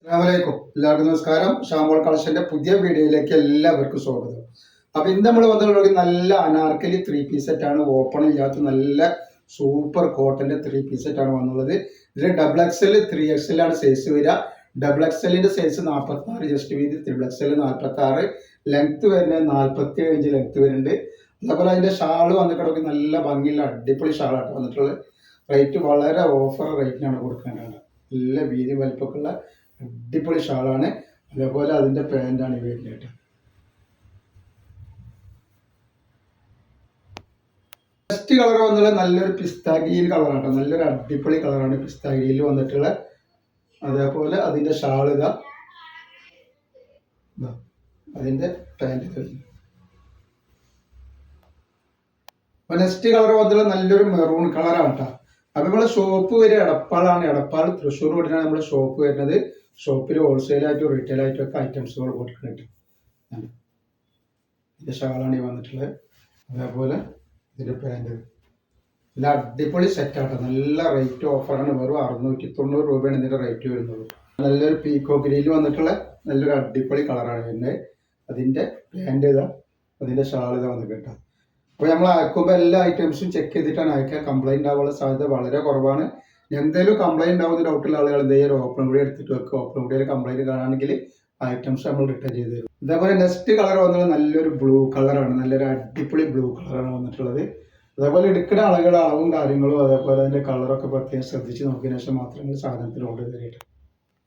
അസ്സലാമലൈക്കും. എല്ലാവർക്കും നമസ്കാരം. ഷാമോൾ കളക്ഷന്റെ പുതിയ വീഡിയോയിലേക്ക് എല്ലാവർക്കും സ്വാഗതം. അപ്പൊ ഇന്ന് നമ്മൾ വന്നിട്ടുള്ള നല്ല അനാർക്കലി 3 പീസ് സെറ്റ് ആണ്. ഓപ്പൺ ഇല്ലാത്ത നല്ല സൂപ്പർ കോട്ടന്റെ 3 പീസ് സെറ്റ് ആണ് വന്നുള്ളത്. ഇതിൽ XXL 3XL ആണ് സൈസ് വരിക. XXLന്റെ സൈസ് 46 ജസ്റ്റ് വീതി, XXL 46, ലെങ്ത് വരുന്നത് 47 ഇഞ്ച് ലെങ്ത് വരുന്നുണ്ട്. അതേപോലെ അതിന്റെ ഷാള് വന്നിട്ട് നല്ല ഭംഗിയുള്ള അടിപൊളി ഷാളാണ് വന്നിട്ടുള്ളത്. റേറ്റ് വളരെ ഓഫർ റേറ്റിനാണ് കൊടുക്കേണ്ടത്. നല്ല വീതി വലിപ്പമൊക്കെ ഉള്ള അടിപൊളി ഷാളാണ്. അതേപോലെ അതിന്റെ പാന്റാണ് ഈ വരുന്നത്. ഫസ്റ്റ് കളർ വന്നുള്ള നല്ലൊരു പിസ്ത ഗ്രീൻ കളറാണ്. നല്ലൊരു അടിപൊളി കളറാണ് പിസ്ത ഗ്രീനിൽ വന്നിട്ടുള്ള. അതേപോലെ അതിന്റെ ഷാൾ ഇതാ, അതിന്റെ പാന്റ്. നെക്സ്റ്റ് കളർ വന്നിട്ടുള്ള നല്ലൊരു മെറൂൺ കളറാണ് കേട്ടോ. അപ്പൊ നമ്മളെ ഷോപ്പ് വരെ എടപ്പാളാണ്. എടപ്പാൾ തൃശ്ശൂർ റോഡിനാണ് നമ്മുടെ ഷോപ്പ് വരുന്നത്. ഷോപ്പിൽ ഹോൾസെയിലായിട്ടും റീറ്റെയിൽ ആയിട്ടും ഒക്കെ ഐറ്റംസുകൾ കൊടുക്കുന്നുണ്ട്. ഇതിന്റെ ഷാളാണ് ഈ വന്നിട്ടുള്ളത്. അതേപോലെ ഇതിന്റെ പാന്റ് നല്ല അടിപൊളി സെറ്റാട്ടോ. നല്ല റേറ്റ് ഓഫറാണ്. വെറും 690 രൂപയാണ് ഇതിന്റെ റേറ്റ് വരുന്നത്. നല്ലൊരു പീക്കോ ഗ്രീനിൽ വന്നിട്ടുള്ള നല്ലൊരു അടിപൊളി കളറാണ് വരുന്നത്. അതിന്റെ പാന്റ് ഇതാ, അതിന്റെ ഷാൾ ഇതാ വന്നിട്ട്. അപ്പോൾ നമ്മൾ അയക്കുമ്പോൾ എല്ലാ ഐറ്റംസും ചെക്ക് ചെയ്തിട്ടാണ് അയക്കുക. കംപ്ലൈൻറ്റ് ആവാനുള്ള സാധ്യത വളരെ കുറവാണ്. എന്തെങ്കിലും കംപ്ലൈൻറ്റ് ആവുന്ന ഡൗട്ടുള്ള ആളുകൾ എന്തെങ്കിലും ഓപ്പൺ വീഡിയോ എടുത്തിട്ട് വെക്കുക. ഓപ്പൺ വീഡിയോയിൽ കംപ്ലൈൻറ്റ് കാണുകയാണെങ്കിൽ ഐറ്റംസ് നമ്മൾ റിട്ടേൺ ചെയ്ത് തരും. ഇതേപോലെ നെക്സ്റ്റ് കളർ വന്നത് നല്ലൊരു ബ്ലൂ കളറാണ്. നല്ലൊരു അടിപൊളി ബ്ലൂ കളറാണ് വന്നിട്ടുള്ളത്. അതേപോലെ എടുക്കുന്ന ആളുകളുടെ അളവും കാര്യങ്ങളും അതേപോലെ അതിൻ്റെ കളറൊക്കെ പ്രത്യേകം ശ്രദ്ധിച്ച് നോക്കിയതിനു ശേഷം മാത്രമേ സാധനത്തിന് ഓർഡർ തരിക.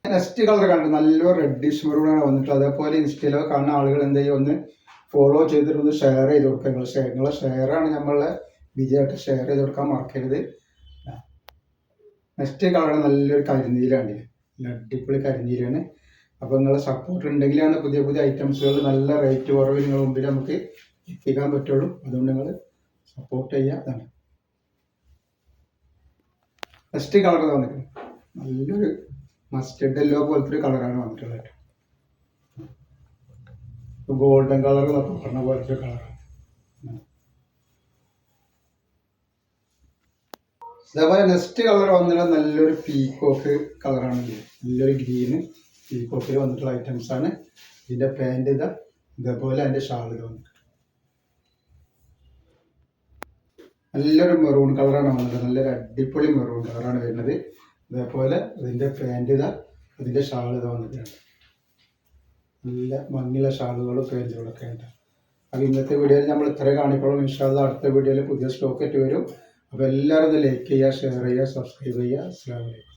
നെക്സ്റ്റ് കളർ കണ്ടു നല്ലൊരു റെഡിഷ് മെറൂണാണ് വന്നിട്ടുള്ളത്. അതേപോലെ ഇൻസ്റ്റയിലൊക്കെ കാണുന്ന ആളുകൾ എന്തെങ്കിലും ഒന്ന് ഫോളോ ചെയ്തിട്ടൊന്ന് ഷെയർ ചെയ്ത് കൊടുക്കുക. നിങ്ങളെ ഷെയറാണ് നമ്മളെ വിജയമായിട്ട് ഷെയർ ചെയ്ത് കൊടുക്കാൻ മറക്കരുത്. നെക്സ്റ്റ് കളർ നല്ലൊരു കരിനീലാണ്. നല്ല അടിപൊളി കരിനീലാണ്. അപ്പോൾ നിങ്ങളെ സപ്പോർട്ട് ഉണ്ടെങ്കിലാണ് പുതിയ പുതിയ ഐറ്റംസുകൾ നല്ല റേറ്റ് കുറവ് നിങ്ങളുടെ മുമ്പിൽ നമുക്ക് എത്തിക്കാൻ പറ്റുള്ളൂ. അതുകൊണ്ട് നിങ്ങൾ സപ്പോർട്ട് ചെയ്യുക. അതാണ് നെക്സ്റ്റ് കളർ വന്നിട്ട് നല്ലൊരു മസ്റ്റർഡ് യെല്ലോ പോലത്തെ ഒരു കളറാണ് വന്നിട്ടുള്ളത്. ഗോൾഡൻ കളർ എന്നൊക്കെ പറഞ്ഞ പോലത്തെ കളറാണ്. അതേപോലെ നെക്സ്റ്റ് കളർ വന്നിട്ടുള്ള നല്ലൊരു പീക്കോക്ക് കളറാണ്. നല്ലൊരു ഗ്രീന് പീക്കോക്കിൽ വന്നിട്ടുള്ള ഐറ്റംസ് ആണ്. ഇതിന്റെ പാന്റ് ഇതാ, ഇതേപോലെ അതിന്റെ ഷാൾ ഇത് വന്നിട്ട് നല്ലൊരു മെറൂൺ കളറാണ് വന്നിട്ട്. നല്ലൊരു അടിപൊളി മെറൂൺ കളറാണ് വരുന്നത്. അതേപോലെ അതിന്റെ പാന്റ് ഇതാ, അതിന്റെ ഷാൾ ഇത് വന്നിട്ടുണ്ട്. നല്ല ഭംഗിയുള്ള ഷാളുകളും പാൻറ്റുകളൊക്കെ ഉണ്ട്. അപ്പോൾ ഇന്നത്തെ വീഡിയോയിൽ നമ്മൾ ഇത്ര കാണിക്കോളും. ഇൻഷാ അല്ലാഹ് അടുത്ത വീഡിയോയിൽ പുതിയ സ്റ്റോക്ക് ആയിട്ട് വരും. അപ്പോൾ എല്ലാവരും ഒന്ന് ലൈക്ക് ചെയ്യുക, ഷെയർ ചെയ്യുക, സബ്സ്ക്രൈബ് ചെയ്യുക. അസ്സലാമു അലൈക്കും.